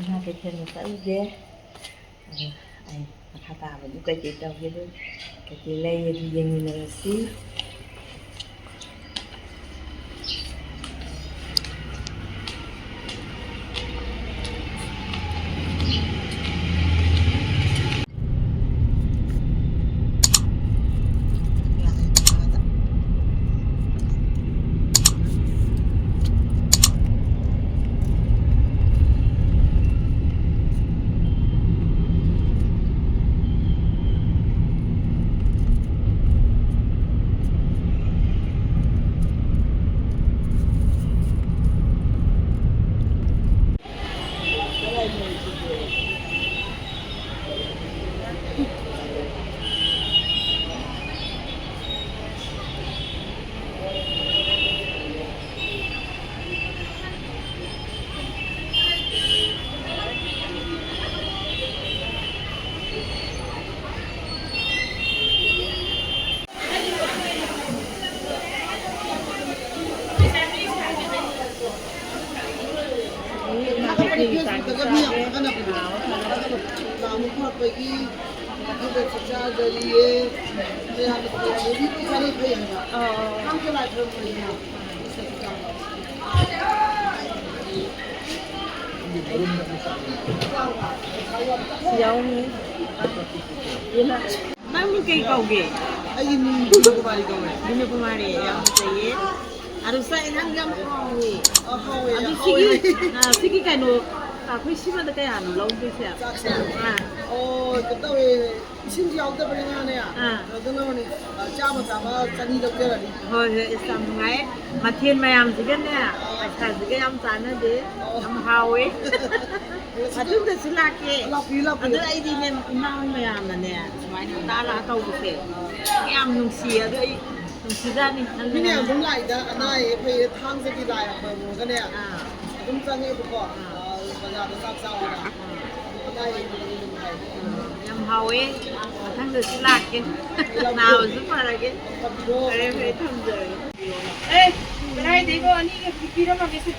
ina ke chen sa de ai makata ba du ke ta ke de ke le yen ni na si Mang kay kauge ay ni kumari dino kumari yang saye aru sa hanggang hawi hawi adu sigi kanu ka khoi sima da kaya no long bi sa oh katawe sinji out da bring ane ya dana ni chama chani lok jara ni ho sam ngai mathen mayam sigan ne sa sigan yam sana de am hawi adu da silake adu ai di ne nang mayam na ne mai da la tau bu se yam nung si adu ai nung si da ni ni ne dum lai da anai phai thang se ki lai ba mo ka ne dum chang e bu ko ba ja da sak sa wa da anai yam hawi thang da silake nào giúp mà là cái em phải thầm rồi ê cái này đấy cô anh ấy cái đó mà cái sự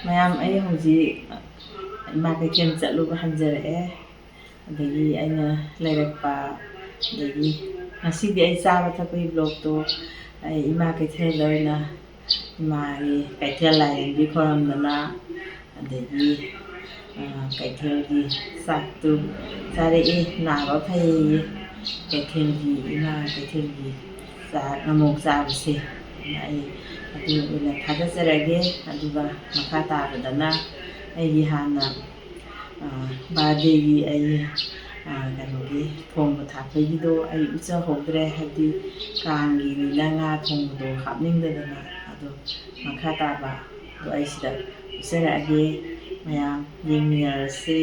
mayam ai hauji ma ke chen chalu ba hanjare adagi aina lairakpa adagi ngasi di ai sa ba thapoi blog to ai ima ke theloina mai kai thelai bi khoram dana adagi kai theli saktu sare e na ba phai kai theli ima kai theli sa namok sa se ai adu ina thada sarage aduga makata badana ai hana बादेगी आई कनोगी थोंग थाफेगी दो आई उचा होद्रे हदि कांगी निना थोंग दो हापनिंग दना अदो मखा ताबा दो आई सिदा उसरागे मया यिंगरसे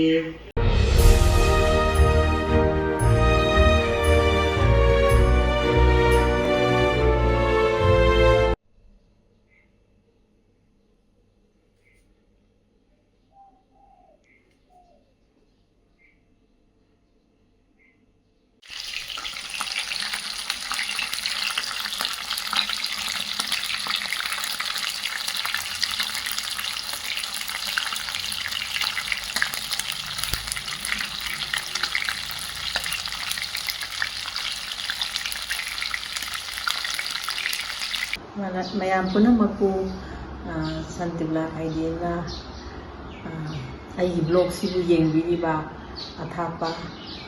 mayam punamaku santibla idea na ai blog sibu yengbi ba athapa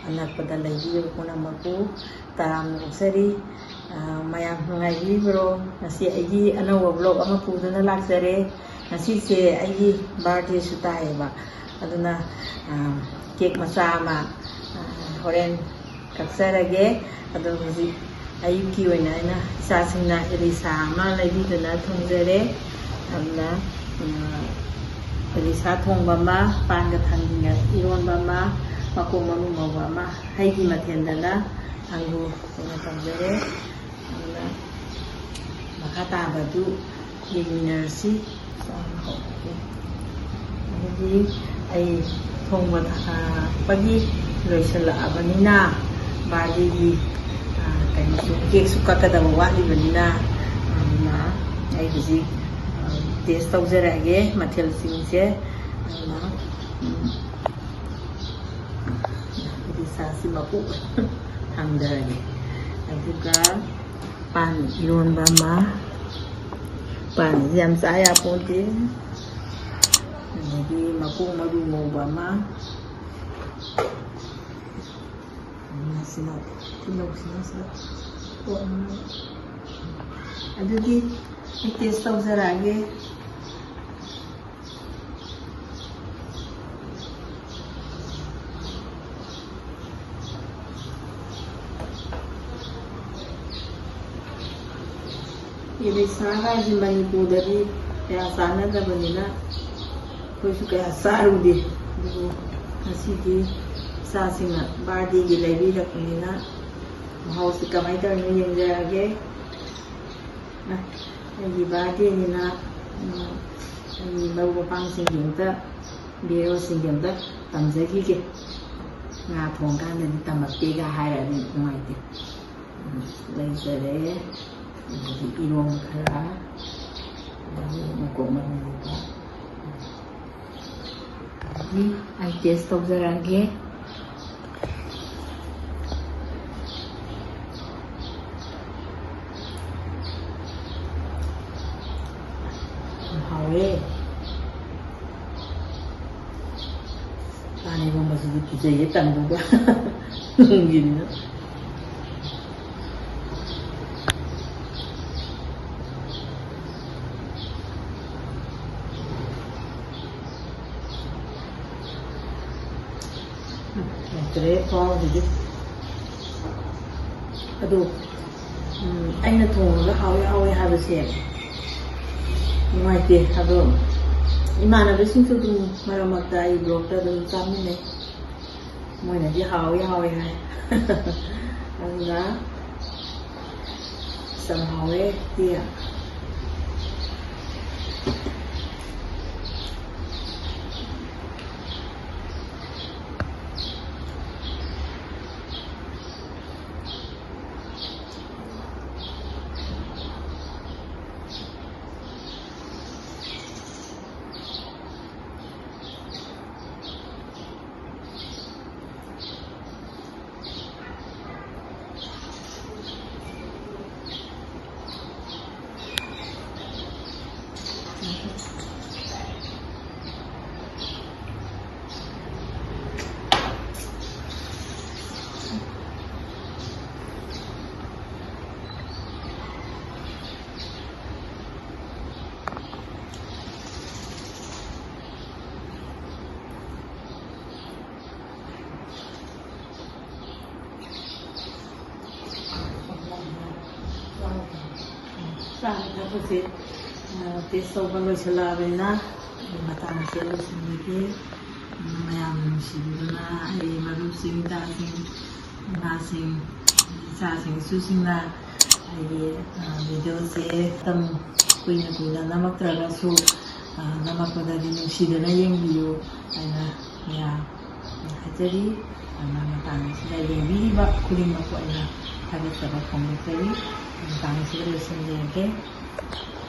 anakpada lagi punamaku taram sari mayam ngai bi bro nasi ai anawa blog ama puduna laksare nasi se ai birthday sutai ba aduna cake masama horen kaksarage adu ayuki oina ina sasingna elisa ma laibidana thongjare amna elisa thongba ma panga thanginga ironba ma makomanu mawa ma haigi mathendana angu thongjare amna makata badu yeminarsi ꯑꯗꯨꯗꯤ ꯑꯩ ꯊꯣꯡꯕ ꯊꯥꯛꯄꯒꯤ ꯂꯣꯏꯁꯤꯜꯂꯛꯑꯕꯅꯤꯅ ꯕꯥꯔꯗꯦꯒꯤ ꯀꯩꯅꯣꯁꯨ ꯀꯦꯛꯁꯨ ꯀꯛꯀꯗꯕ ꯋꯥꯠꯂꯤꯕꯅꯤꯅ ꯑꯗꯨꯅ ꯑꯩ ꯍꯧꯖꯤꯛ test ꯇꯧꯖꯔꯛꯑꯒꯦ ꯃꯊꯦꯜꯁꯤꯡꯁꯦ ꯑꯗꯨꯅ ꯁꯥꯁꯤ ꯃꯄꯨꯛ ꯊꯥꯡꯊꯔꯒꯦ ꯑꯗꯨꯒ ꯄꯥꯟ ꯏꯔꯣꯟꯕ ꯑꯃ ꯄꯥꯟꯁꯤ ꯌꯥꯝ ꯆꯥ ꯌꯥꯄꯣꯟꯇꯦ ꯑꯗꯒꯤ ꯃꯀꯣꯛ ꯃꯔꯨ ꯉꯧꯕ ꯑꯃ ꯁꯤꯅ ꯇꯤꯜꯍꯧꯁꯤꯅ ꯁꯤꯗ ꯀꯣꯠꯅ ꯑꯗꯨꯗꯤ ꯑꯩ ꯇꯦꯁ ꯇꯧꯖꯔꯛꯑꯒꯦ ꯏꯂꯤꯁꯥ ꯍꯥꯏꯁꯤ ꯃꯅꯤꯄꯨꯔꯗꯗꯤ ꯀꯌꯥ ꯆꯥꯟꯅꯗꯕꯅꯤꯅ ꯑꯩꯈꯣꯏꯁꯨ ꯀꯌꯥ ꯆꯥꯔꯨꯗꯦ ꯑꯗꯨꯕꯨ ꯉꯁꯤꯗꯤ ꯏꯆꯥꯁꯤꯡꯅ ꯕꯥꯔꯗꯦꯒꯤ ꯂꯩꯕꯤꯔꯛꯄꯅꯤꯅ ꯃꯍꯥꯎꯁꯤ ꯀꯃꯥꯏꯅ ꯇꯧꯔꯤꯅꯣ ꯌꯦꯡꯖꯔꯒꯦ ꯑꯩꯒꯤ ꯕꯥꯔꯗꯦꯅꯤꯅ ꯑꯩꯒꯤ ꯃꯔꯨꯞ ꯃꯄꯥꯡꯁꯤꯡꯒꯤ ꯑꯝꯇ ꯚꯤꯗꯤꯑꯣꯁꯤꯡꯒꯤ ꯑꯝꯇ ꯇꯝꯖꯈꯤꯒꯦ ꯉꯥ ꯊꯣꯡꯀꯥꯟꯗꯗꯤ ꯇꯝꯃꯛꯇꯦꯒ ꯍꯥꯏꯔꯗꯤ ꯅꯨꯡꯉꯥꯏꯇꯦ ꯂꯩꯖꯔꯦ ꯑꯗꯒꯤ ꯏꯔꯣꯡ ꯈꯔ ꯑꯗꯒꯤ ꯃꯀꯣꯛ ꯃꯔꯨ ꯉꯧꯕ ꯑꯗꯒꯤ ꯑꯩ ꯇꯦꯁ ꯇꯧꯖꯔꯛꯑꯒꯦ ꯍꯥꯎꯋꯦ ꯄꯥꯟ ꯏꯔꯣꯟꯕꯁꯤꯗꯤ ꯀꯤꯖꯩꯌꯦ ꯇꯟꯗꯨꯒ ꯅꯨꯡꯒꯤꯅꯤꯅ ꯂꯩꯇ꯭ꯔꯦ ꯈ꯭ꯋꯥꯎꯁꯤꯗꯤ ꯑꯗꯣ ꯑꯩꯅ ꯊꯣꯡꯉꯒ ꯍꯥꯎꯋꯦ ꯍꯥꯎꯋꯦ ꯍꯥꯏꯕꯁꯦ ꯅꯨꯡꯉꯥꯏꯇꯦ ꯑꯗꯣ ꯏꯃꯥꯟꯅꯕꯁꯤꯡꯁꯨ ꯑꯗꯨꯝ ꯃꯔꯛ ꯃꯔꯛꯇ ꯑꯩ ꯕ꯭ꯂꯣꯛꯇ ꯑꯗꯨꯝ ꯆꯥꯃꯤꯟꯅꯩ ꯃꯣꯏꯅꯗꯤ ꯍꯥꯎꯋꯦ ꯍꯥꯎꯋꯦ ꯍꯥꯏ ꯑꯗꯨꯅ ꯌꯥꯝ ꯍꯥꯎꯋꯦ ꯀꯦꯛ ꯆꯥꯕ ꯊꯛꯄꯁꯦ ꯇꯦꯁ ꯇꯧꯕ ꯂꯣꯏꯁꯤꯜꯂꯛꯑꯕꯅꯤꯅ ꯃꯇꯥꯡꯁꯦ ꯂꯣꯏꯁꯤꯟꯕꯤꯒꯦ ꯃꯌꯥꯝ ꯅꯨꯡꯁꯤꯕꯤꯗꯨꯅ ꯑꯩ ꯃꯔꯨꯞꯁꯤꯡ ꯏꯇꯥꯁꯤꯡ ꯏꯃꯥꯁꯤꯡ ꯏꯆꯥꯁꯤꯡ ꯏꯁꯨꯁꯤꯡꯅ ꯑꯩꯒꯤ ꯚꯤꯗꯤꯑꯣꯁꯦ ꯃꯇꯝ ꯀꯨꯏꯅ ꯀꯨꯏꯅ ꯅꯝꯃꯛꯇ꯭ꯔꯒꯁꯨ ꯅꯝꯃꯛꯄꯗꯗꯤ ꯅꯨꯡꯁꯤꯗꯨꯅ ꯌꯦꯡꯕꯤꯌꯨ ꯍꯥꯏꯅ ꯃꯌꯥꯝ ꯍꯥꯏꯖꯔꯤ ꯑꯗꯨꯅ ꯃꯇꯥꯡ ꯑꯁꯤꯗ ꯌꯦꯡꯕꯤꯔꯤꯕ ꯈꯨꯗꯤꯡꯃꯛꯄꯨ ꯑꯩꯅ ꯊꯥꯒꯠꯆꯕ ꯐꯣꯡꯗꯣꯛꯆꯔꯤ ꯃꯇꯥꯡ ꯑꯁꯤꯗ ꯂꯣꯏꯁꯤꯟꯖꯔꯒꯦ